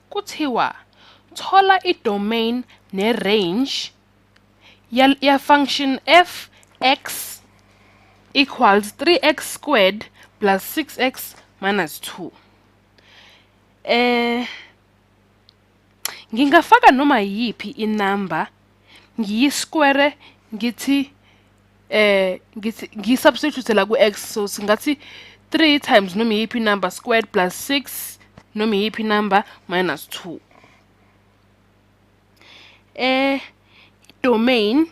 kuthiwa thola i-domain ne-range ya function f x equals 3x squared plus 6x minus 2. Ngingafaka noma yipi inamba ngiyisquare ngithi ngisubstitute la ku-x, so singathi 3 times noma yipi number squared plus 6 noma yipi number minus 2. Domain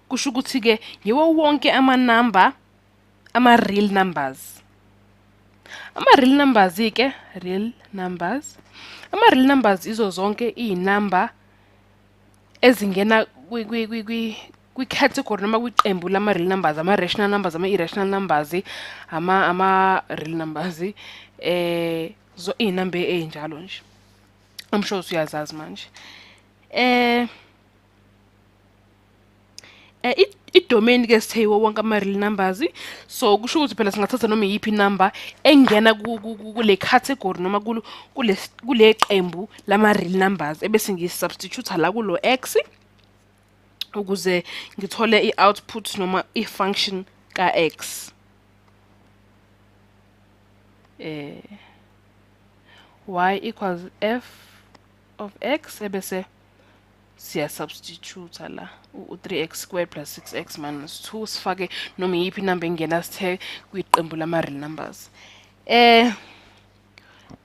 kusho ukuthi ke yiwo wonke ama-real numbers. Ama-real numbers ke ama-real numbers izo zonke iy'namba ezingena kwi-category noma kwiqembu lama-real numbers, ama-rational numbers, ama-irrational numbers, ama-real numbers, iy'namba ey'njalo nje. I'm sure uyazazi manje. I-domain ke sithe yiwo wonke ama-real numbers, so kusho ukuthi phela singathatha noma yipi number engena kule category noma kule qembu lama-real numbers ebese ngiyisubstitute la kulo x ukuze ngithole i-output noma i-function ka-x. Y equals f of x ebese siya-substitute la u-3x squared plus 6x minus 2 sifake noma yipi number engena sithe kwiqembu lama-real numbers.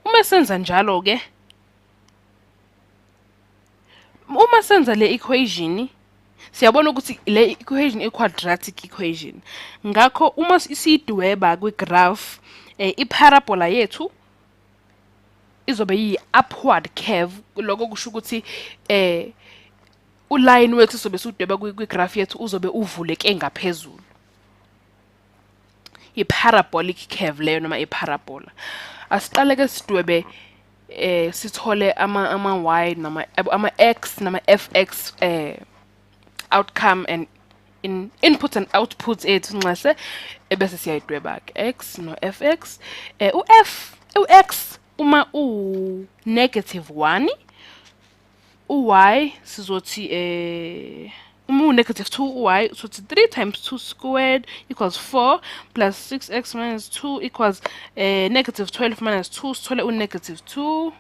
Uma senza njalo ke, uma senza le equation siyabona ukuthi le equation i-quadratic equation. Ngakho uma siyidweba kwi-graph i-parabola yethu izobe yi-upward curve. Lokho kusho ukuthi uline wethu sobe siwudweba kwi-graph yethu uzobe uvuleke ngaphezulu. I-parabolic curve leyo noma i-parabola. Asiqale ke sidwebe sithole ama-y noma ama-x nama fx outcome and inputs and outputs ethu nxase ebese siyayidweba ke x no fx. U-x uma u-1, u-y sizothi uma u-2 u-y sizothi 3 times 2 squared equals 4 plus 6x minus 2 equals -12 minus 2 sithole u-2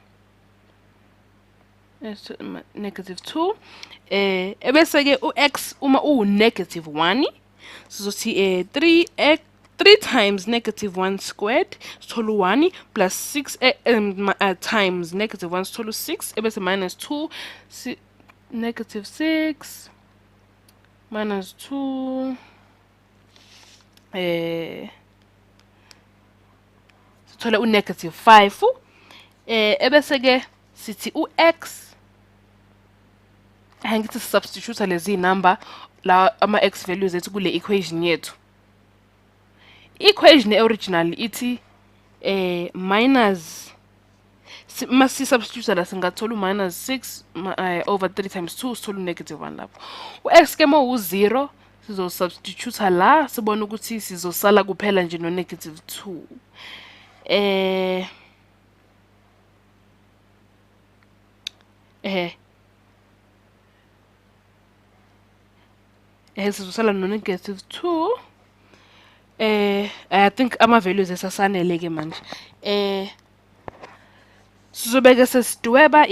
-2. Ebese ke u-x uma u-1 sizothi 3 times -1 squared sithole 1 plus 6 times -1 sithole 6 ebese minus 2 -6 minus 2 sithole u-5. Ebese ke sithi u-x ngithi substitute lezi number la ama-x values ethu kule equation yethu. I-equation original ithi minus masi substitute la singathola -6 over 3 times 2 sithole u-1 lapho. U-x ke mo u-0 sizo substitute la sibona ukuthi sizosala kuphela nje no-2. Sizosala no-2. I think ama-values esasanele ke manje. Sizobeke sesidweba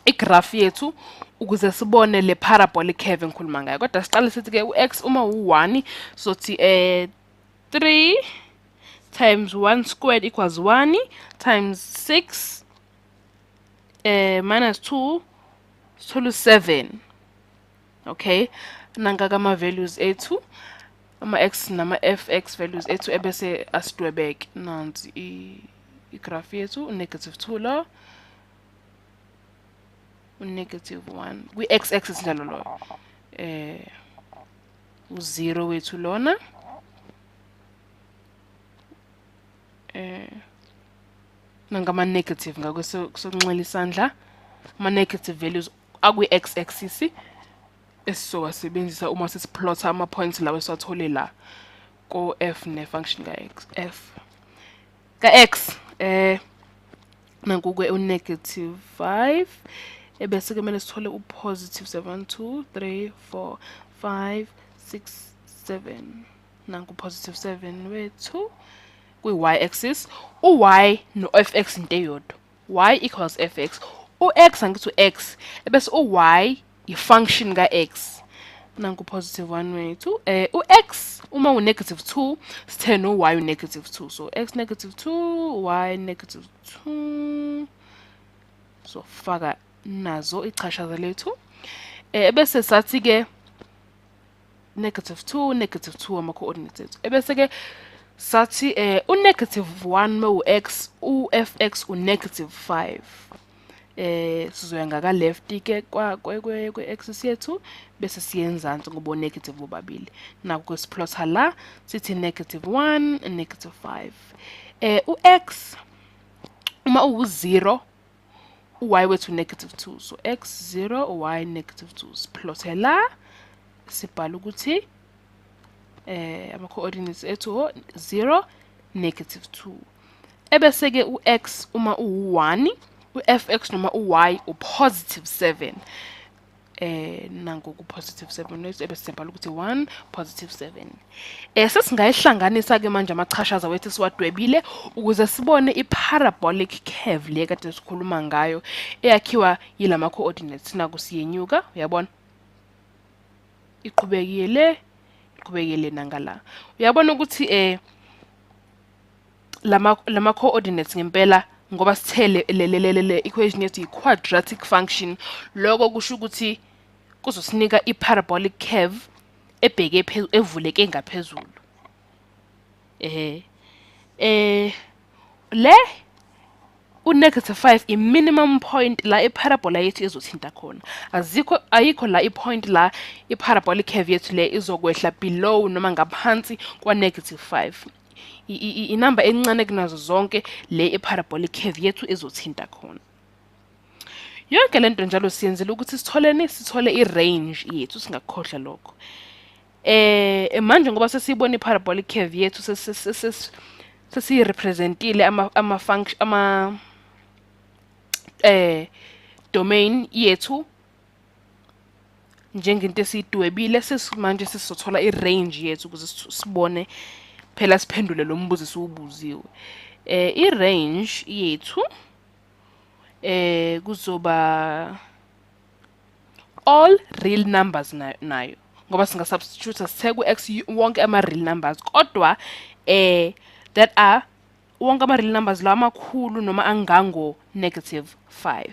i-graph yethu ukuze sibone le parabolic curve engikhuluma ngayo. Kodwa siqale sithi ke u-x uma u-1 sothi 3 times 1 squared equals 1 times 6 minus 2 sithole 7. Okay, nangaka ama-values ethu ama-x nama-fx values ethu ebese asidwebeke nansi i-graph yethu u-2 lo u-1 kwi-x axis njalo lo u-0 wethu lona nangama-negative ngakho sokunxela isandla ama-negative values akwi-x axis esizowasebenzisa uma sesiplotha ama-points lawa esiwathole la ko f ne-function ka-x. nanku-ke u-negative 5 ebese kumele sithole u-positive 7 2 3 4 5 6 7 nanku positive 7 wethu kwi-y-axis u-y no-fx into eyodwa y equals fx u-x angithi u-x ebese u-y i-function ka-x nanku positive 1 wethu u-x uma u-negative 2 sithe no-y u-negative 2 so x negative 2 y negative 2 so faka nazo ichashaza lethu ebese sathi-ke negative 2 negative 2 ama-coordinates ethu ebese-ke sathi u-negative 1 ma u-x u-fx u-negative 5 sizoya ngaka-left-ke kwe-axis yethu bese siyenzansi ngoba o-negative bobabili nakho siplotha la sithi negative 1 negative 5 u-x uma uwu-0 u-y wethu negative 2 so x 0 y negative 2 siplothe la sibhala ukuthi ama-coordinates ethu 0 negative 2 ebese-ke u-x uma uwu-1 u-fx noma u-y u-positive 7 nanku ku-positive 7 wethu ebese siyabhala ukuthi 1 positive 7 sesingayihlanganisa-ke manje amachashaza wethu siwadwebile ukuze sibone i-parabolic curve le kade sikhuluma ngayo eyakhiwa yilama coordinates naku siyenyuka uyabona iqhubekile nangala uyabona ukuthi lama coordinates ngempela ngoba sithele le equation yethu i-quadratic function lokho kusho ukuthi kuzosinika i-parabolic curve ebheke evuleke ngaphezulu le u-negative 5 i-minimum point la i-parabola yethu izothinta khona ayikho la i-point la i-parabolic curve yethu le izokwehla below noma ngaphansi kwa-negative 5 inamba encane kunazo zonke le i-parabolic curve yethu izothinta khona yonke lento njalo siyenzela ukuthi sithole i-range yethu singakukhohlwa lokho manje ngoba sesiyibona i-parabolic curve yethu sesiyirepresentile ama domain yethu njengento esiyidwebile manje sesizothola i-range yethu ukuze sibone phela siphendule lo mbuzo siwubuziwe i-range yethu kuzoba all real numbers nayo ngoba singasubstitute sithe ku-x wonke ama-real numbers kodwa that are wonke ama-real numbers la amakhulu noma angango negative 5